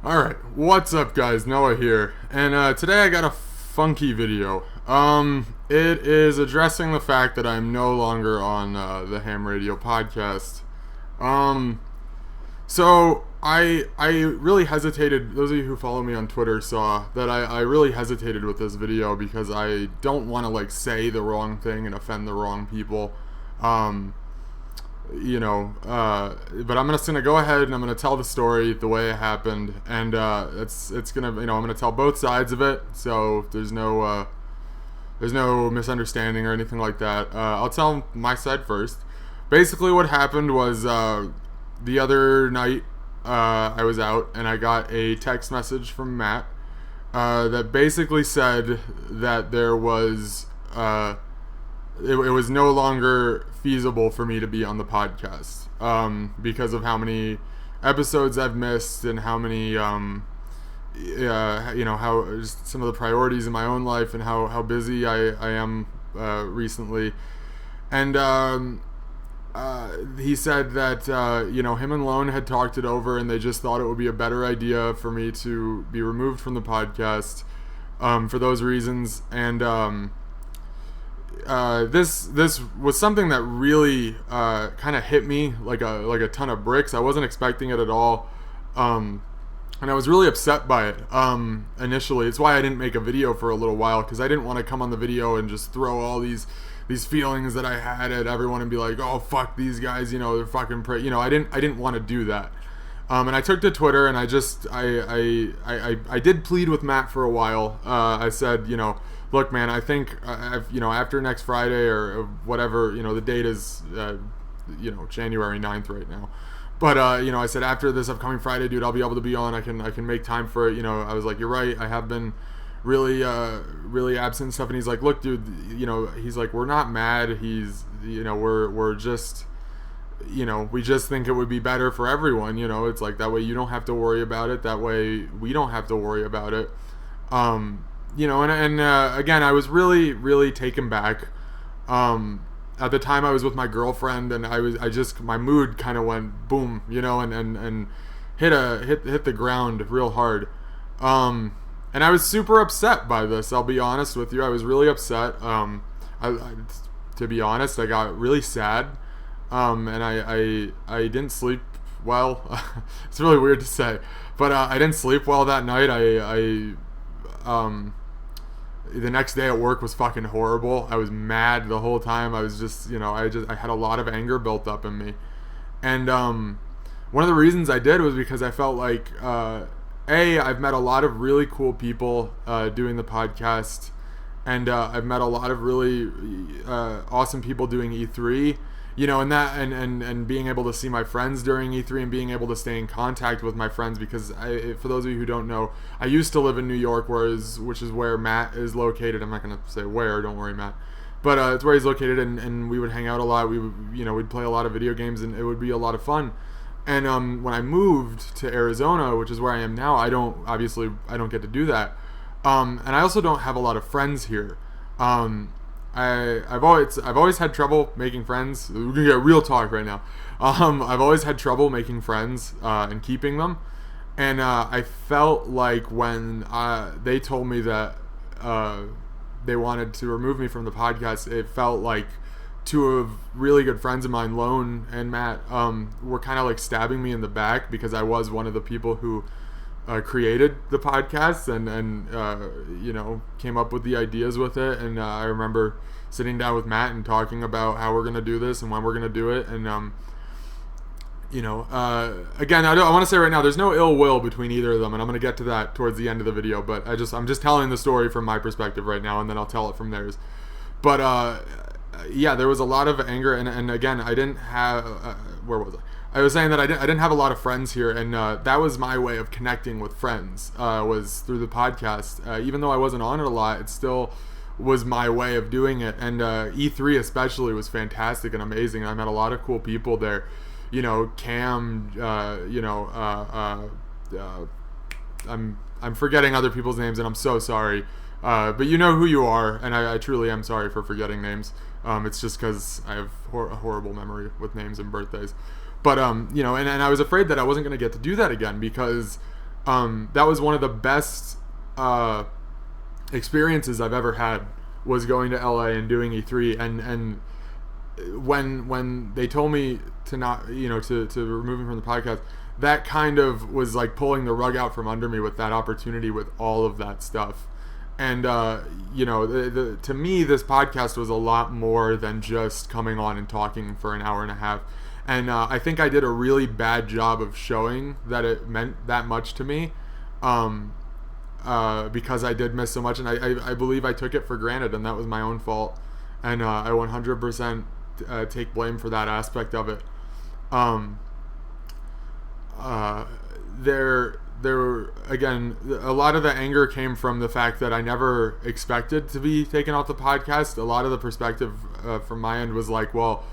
Alright, what's up guys, Noah here, and today I got a funky video. It is addressing the fact that I'm no longer on the Ham Radio podcast. So I really hesitated. Those of you who follow me on Twitter saw that I really hesitated with this video because I don't want to like say the wrong thing and offend the wrong people. But I'm just gonna go ahead and I'm gonna tell the story the way it happened, and it's gonna, I'm gonna tell both sides of it, so there's no misunderstanding or anything like that. I'll tell my side first. Basically, what happened was the other night I was out and I got a text message from Matt that basically said that there was it was no longer feasible for me to be on the podcast because of how many episodes I've missed and how many how just some of the priorities in my own life and how busy I am recently. And he said that him and Lone had talked it over and they just thought it would be a better idea for me to be removed from the podcast for those reasons. And this was something that really kind of hit me like a ton of bricks. I wasn't expecting it at all, and I was really upset by it initially. It's why I didn't make a video for a little while, because I didn't want to come on the video and just throw all these feelings that I had at everyone and be like, oh fuck these guys, they're fucking I didn't want to do that. And I took to Twitter and I did plead with Matt for a while. I said, look, man, I think, after next Friday or whatever, the date is, January 9th right now. But, I said, after this upcoming Friday, dude, I'll be able to be on. I can make time for it. I was like, you're right. I have been really absent and stuff. And he's like, look, dude, he's like, we're not mad. We're just, we just think it would be better for everyone. It's like, that way you don't have to worry about it. That way we don't have to worry about it. Again, I was really, really taken back. At the time I was with my girlfriend and my mood kind of went boom, and hit the ground real hard. And I was super upset by this. I'll be honest with you. I was really upset. To be honest, I got really sad. And I didn't sleep well. It's really weird to say, but I didn't sleep well that night. The next day at work was fucking horrible. I was mad the whole time. I was just, I had a lot of anger built up in me. And one of the reasons I did was because I felt like, I've met a lot of really cool people doing the podcast, and I've met a lot of really awesome people doing E3. And being able to see my friends during E3 and being able to stay in contact with my friends, because for those of you who don't know, I used to live in New York, which is where Matt is located. I'm not going to say where, don't worry, Matt. But it's where he's located, and we would hang out a lot. We'd play a lot of video games, and it would be a lot of fun. And when I moved to Arizona, which is where I am now, I don't get to do that. And I also don't have a lot of friends here. I've always had trouble making friends. We're gonna get real talk right now. I've always had trouble making friends and keeping them, and I felt like when they told me that they wanted to remove me from the podcast, it felt like two of really good friends of mine, Lone and Matt, were kind of like stabbing me in the back, because I was one of the people who created the podcast and came up with the ideas with it. And I remember sitting down with Matt and talking about how we're going to do this and when we're going to do it. And again, I want to say right now, there's no ill will between either of them, and I'm going to get to that towards the end of the video, but I'm just telling the story from my perspective right now, and then I'll tell it from theirs. But there was a lot of anger, and again, I didn't have where was I was saying that I didn't have a lot of friends here, and that was my way of connecting with friends, was through the podcast. Even though I wasn't on it a lot, it still was my way of doing it. And E3 especially was fantastic and amazing. I met a lot of cool people there. Cam, I'm forgetting other people's names, and I'm so sorry. But you know who you are, and I truly am sorry for forgetting names. It's just because I have a horrible memory with names and birthdays. But, and I was afraid that I wasn't going to get to do that again, because That was one of the best experiences I've ever had, was going to LA and doing E3. And when they told me to not, to remove me from the podcast, that kind of was like pulling the rug out from under me with that opportunity, with all of that stuff. And to me, this podcast was a lot more than just coming on and talking for an hour and a half. And I think I did a really bad job of showing that it meant that much to me, because I did miss so much, and I believe I took it for granted, and that was my own fault. And I 100% take blame for that aspect of it. There again, a lot of the anger came from the fact that I never expected to be taken off the podcast. A lot of the perspective from my end was like, well,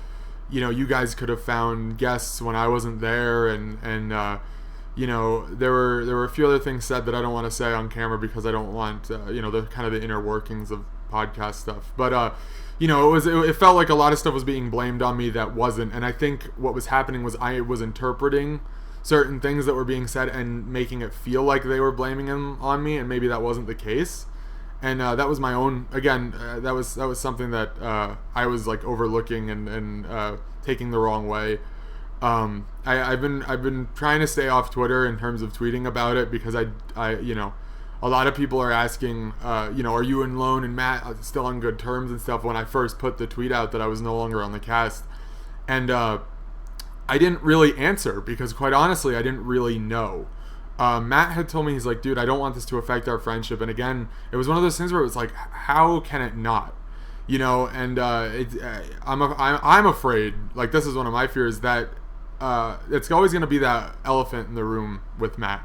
you guys could have found guests when I wasn't there, and there were a few other things said that I don't want to say on camera because I don't want the kind of the inner workings of podcast stuff. But it felt like a lot of stuff was being blamed on me that wasn't, and I think what was happening was I was interpreting certain things that were being said and making it feel like they were blaming him on me, and maybe that wasn't the case. And that was my own, again, that was something that I was like overlooking and taking the wrong way. I've been trying to stay off Twitter in terms of tweeting about it, because I a lot of people are asking, are you and Lone and Matt still on good terms and stuff, when I first put the tweet out that I was no longer on the cast. And I didn't really answer, because quite honestly, I didn't really know. Matt had told me, he's like, dude, I don't want this to affect our friendship. And again, it was one of those things where it was like, how can it not? And I'm afraid, like, this is one of my fears, that it's always going to be that elephant in the room with Matt.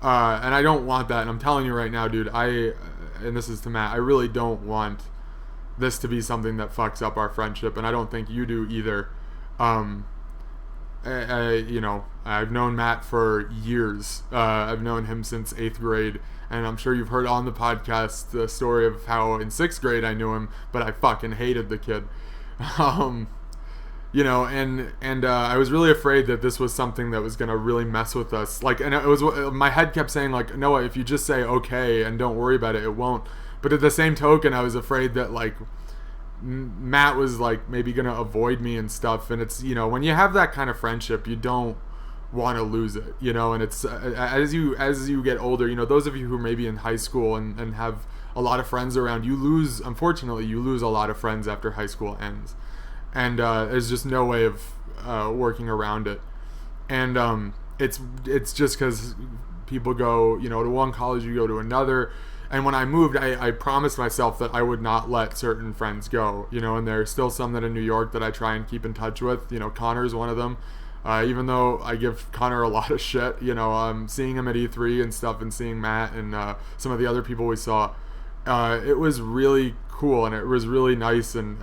And I don't want that. And I'm telling you right now, dude, and this is to Matt, I really don't want this to be something that fucks up our friendship. And I don't think you do either. I've known Matt for years. I've known him since 8th grade, and I'm sure you've heard on the podcast the story of how in 6th grade I knew him, but I fucking hated the kid. I was really afraid that this was something that was gonna really mess with us. Like, and it was, my head kept saying like, Noah, if you just say okay and don't worry about it, it won't. But at the same token, I was afraid that like Matt was like maybe gonna avoid me and stuff. And it's, when you have that kind of friendship, you don't want to lose it, and it's as you get older, those of you who are maybe in high school and have a lot of friends around, unfortunately you lose a lot of friends after high school ends, and there's just no way of working around it. And it's just because people go, to one college, you go to another. And when I moved, I promised myself that I would not let certain friends go, and there are still some that in New York that I try and keep in touch with. Connor's one of them. Even though I give Connor a lot of shit, seeing him at E3 and stuff, and seeing Matt and some of the other people we saw, it was really cool, and it was really nice. And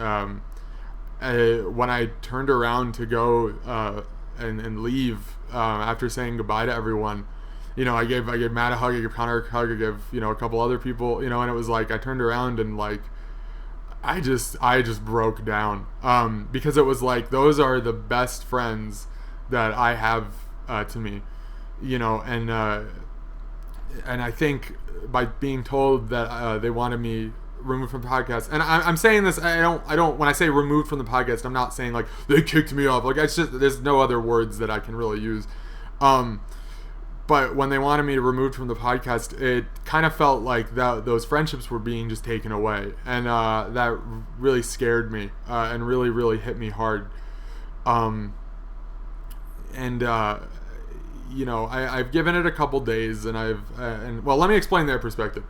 when I turned around to go and leave after saying goodbye to everyone, I gave Matt a hug, I gave Connor a hug, I gave a couple other people, and it was like I turned around and like I just broke down, because it was like those are the best friends that I have to me, and I think by being told that they wanted me removed from the podcast, and I'm saying this, I don't when I say removed from the podcast, I'm not saying like they kicked me off, like it's just, there's no other words that I can really use, but when they wanted me removed from the podcast, it kind of felt like those friendships were being just taken away, and that really scared me, and really, really hit me hard. I've given it a couple days, and let me explain their perspective.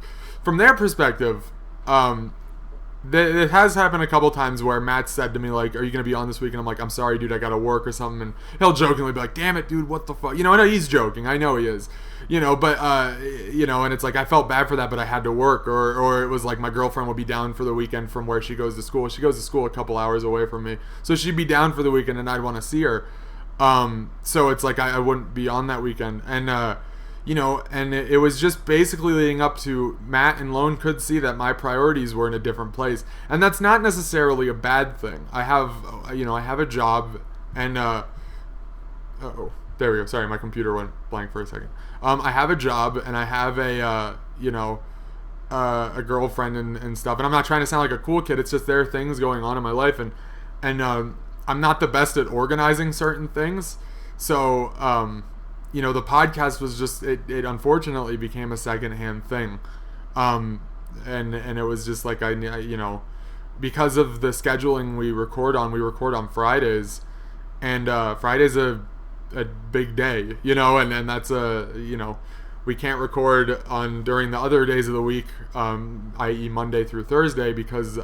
From their perspective, it has happened a couple times where Matt said to me, like, are you going to be on this week? And I'm like, I'm sorry, dude, I got to work or something. And he'll jokingly be like, damn it, dude, what the fuck? I know he's joking. I know he is. But, and it's like I felt bad for that, but I had to work. Or it was like my girlfriend would be down for the weekend from where she goes to school. She goes to school a couple hours away from me. So she'd be down for the weekend, and I'd want to see her. So it's like I wouldn't be on that weekend. And, and it was just basically leading up to Matt and Lone could see that my priorities were in a different place. And that's not necessarily a bad thing. I have a job, and, There we go. Sorry, my computer went blank for a second. I have a job and I have a a girlfriend and stuff. And I'm not trying to sound like a cool kid. It's just there are things going on in my life, and I'm not the best at organizing certain things. So the podcast was just it unfortunately became a secondhand thing, and it was just like because of the scheduling we record on Fridays, and Friday's a big day, and that's we can't record on during the other days of the week, i.e. Monday through Thursday, because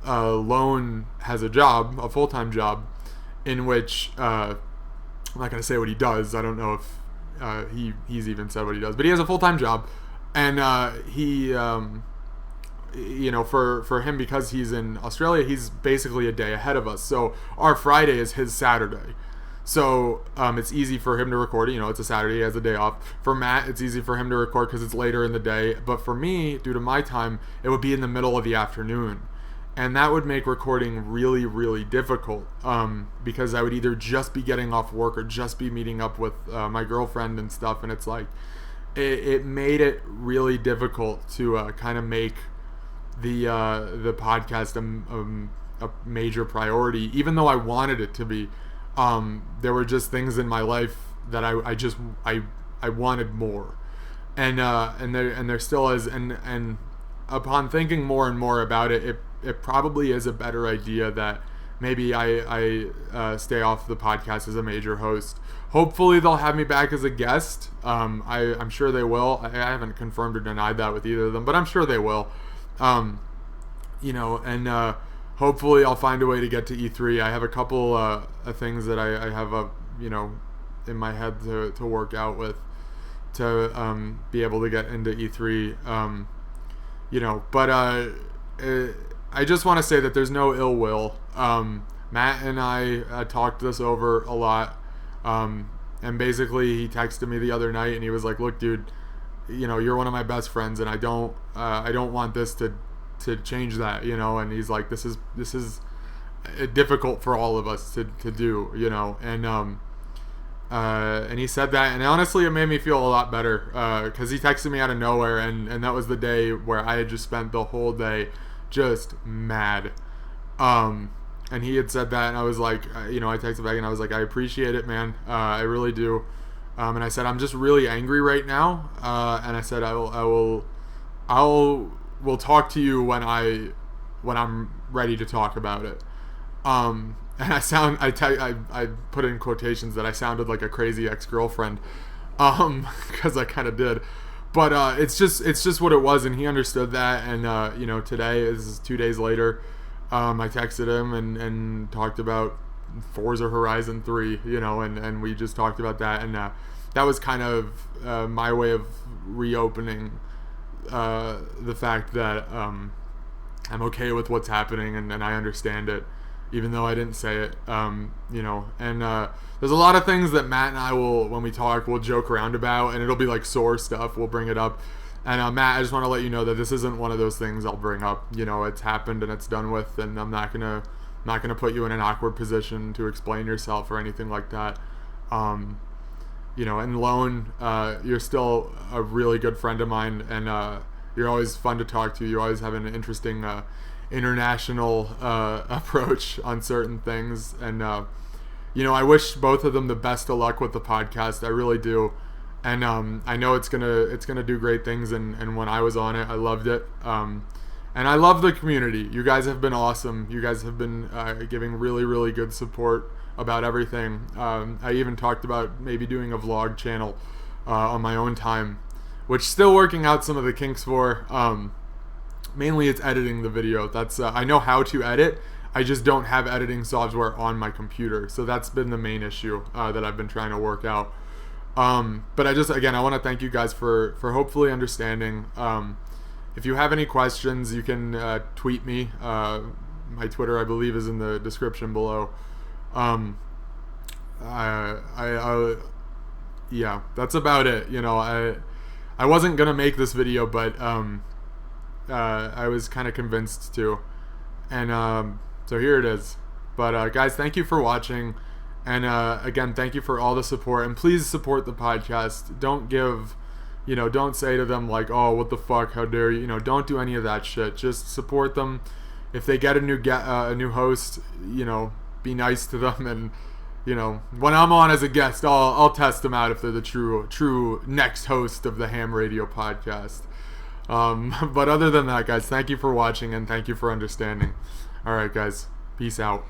Lone has a full-time job, in which I'm not going to say what he does. I don't know if he's even said what he does, but he has a full-time job, and he for him, because he's in Australia, he's basically a day ahead of us. So our Friday is his Saturday. So it's easy for him to record. It's a Saturday, he has a day off. For Matt, it's easy for him to record because it's later in the day. But for me, due to my time, it would be in the middle of the afternoon. And that would make recording really, really difficult, because I would either just be getting off work or just be meeting up with my girlfriend and stuff. And it's like, it made it really difficult to kind of make the podcast a major priority, even though I wanted it to be. There were just things in my life that I wanted more, and there still is, and upon thinking more and more about it, it probably is a better idea that maybe I stay off the podcast as a major host. Hopefully they'll have me back as a guest. I'm sure they will. I haven't confirmed or denied that with either of them, but I'm sure they will. Hopefully I'll find a way to get to E3. I have a couple of things that I have in my head to work out with to be able to get into E3. I just want to say that there's no ill will. Matt and I talked this over a lot, and basically he texted me the other night and he was like, "Look, dude, you're one of my best friends, and I don't want this to change that, and he's like, this is difficult for all of us to do, and he said that, and honestly it made me feel a lot better, because he texted me out of nowhere, and that was the day where I had just spent the whole day just mad, and he had said that, and I was like, I texted back and I was like, I appreciate it, man, I really do, and I said, I'm just really angry right now, and I said, we'll talk to you when I'm ready to talk about it. And I put in quotations that I sounded like a crazy ex-girlfriend, because I kind of did. But it's just what it was, and he understood that. And today is 2 days later. I texted him and talked about Forza Horizon 3, and we just talked about that, and that was kind of my way of reopening the fact that I'm okay with what's happening, and I understand it, even though I didn't say it, and there's a lot of things that Matt and I will, when we talk, we'll joke around about, and it'll be like sore stuff, we'll bring it up, and Matt, I just want to let you know that this isn't one of those things I'll bring up, it's happened and it's done with, and I'm not gonna put you in an awkward position to explain yourself or anything like that. And Lone, you're still a really good friend of mine, and you're always fun to talk to. You always have an interesting international approach on certain things, and I wish both of them the best of luck with the podcast. I really do, and I know it's gonna do great things. And when I was on it, I loved it, and I love the community. You guys have been awesome. You guys have been giving really, really good support about everything. I even talked about maybe doing a vlog channel on my own time, which still working out some of the kinks for. Mainly it's editing the video. That's I know how to edit, I just don't have editing software on my computer, so that's been the main issue that I've been trying to work out. But I want to thank you guys for hopefully understanding. If you have any questions, you can tweet me. My Twitter, I believe, is in the description below. Yeah, that's about it. I wasn't gonna make this video, but I was kind of convinced to, and so here it is. But guys, thank you for watching, And again, thank you for all the support, and please support the podcast. Don't give, don't say to them like, oh, what the fuck, how dare you, don't do any of that shit. Just support them. If they get a new host, be nice to them, and when I'm on as a guest, I'll test them out if they're the true next host of the Ham Radio podcast. But other than that, guys, thank you for watching, and thank you for understanding. All right, guys, peace out.